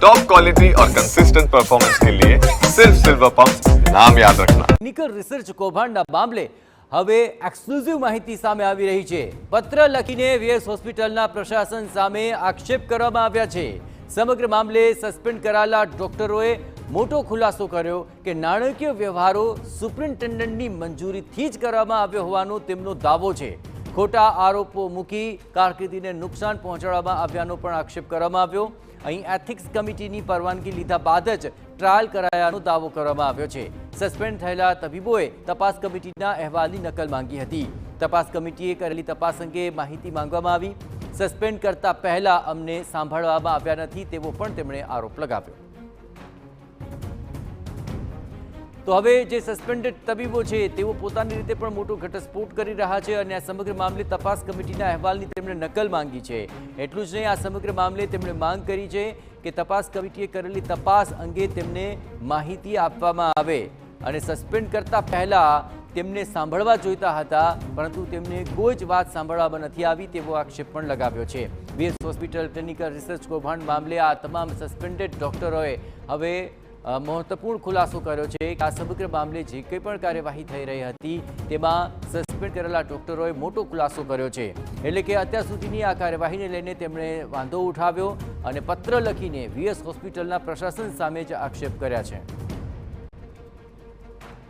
Top quality और consistent performance के लिए सिर्फ सिल्वर पंप नाम याद रखना। ટેકનિકલ રિસર્ચ કૌભાંડના મામલે હવે એક્સક્લુઝિવ માહિતી સામે આવી રહી છે। પત્ર લખીને વીએસ હોસ્પિટલના પ્રશાસન સામે આક્ષેપ કરવામાં આવ્યા છે। સમગ્ર મામલે સસ્પેન્ડ કરાયેલા ડોક્ટરોએ મોટો ખુલાસો કર્યો કે નાણાકીય વ્યવહારો સુપ્રિન્ટેન્ડન્ટની મંજૂરીથી જ કરવામાં આવ્યો હોવાનો તેમનો દાવો છે। ખોટા આરોપો મૂકી કારકિર્દીને નુકસાન પહોંચાડવામાં આવ્યાનો પણ આક્ષેપ કરવામાં આવ્યો। અહીં એથિક્સ કમિટીની પરવાનગી લીધા બાદ જ ટ્રાયલ કરાયાનો દાવો કરવામાં આવ્યો છે। સસ્પેન્ડ થયેલા તબીબોએ તપાસ કમિટીના અહેવાલની નકલ માંગી હતી। તપાસ કમિટીએ કરેલી તપાસ અંગે માહિતી માંગવામાં આવી। સસ્પેન્ડ કરતા પહેલા અમને સાંભળવામાં આવ્યા નથી તેવો પણ તેમણે આરોપ લગાવ્યો। તો હવે જે સસ્પેન્ડેડ તબીબો છે તેઓ પોતાની રીતે પણ મોટો ઘટસ્ફોટ કરી રહ્યા છે અને આ સમગ્ર મામલે તપાસ કમિટીના અહેવાલની તેમણે નકલ માંગી છે। એટલું જ નહીં, આ સમગ્ર મામલે તેમણે માંગ કરી છે કે તપાસ કમિટીએ કરેલી તપાસ અંગે તેમને માહિતી આપવામાં આવે અને સસ્પેન્ડ કરતા પહેલા તેમને સાંભળવા જોઈતા હતા પરંતુ તેમને કોઈ જ વાત સાંભળવામાં નથી આવી તેવો આક્ષેપ પણ લગાવ્યો છે। વીએસ હોસ્પિટલ ટેકનિકલ રિસર્ચ કૌભાંડ મામલે આ તમામ સસ્પેન્ડેડ ડોક્ટરોએ હવે મહત્વપૂર્ણ ખુલાસો કર્યો છે કે આ સમગ્ર મામલે જે કંઈ પણ કાર્યવાહી થઈ રહી હતી તેમાં સસ્પેન્ડ કરેલા ડોક્ટરોએ મોટો ખુલાસો કર્યો છે। એટલે કે અત્યાર સુધીની આ કાર્યવાહીને લઈને તેમણે વાંધો ઉઠાવ્યો અને પત્ર લખીને વીએસ હોસ્પિટલના પ્રશાસન સામે જ આક્ષેપ કર્યા છે।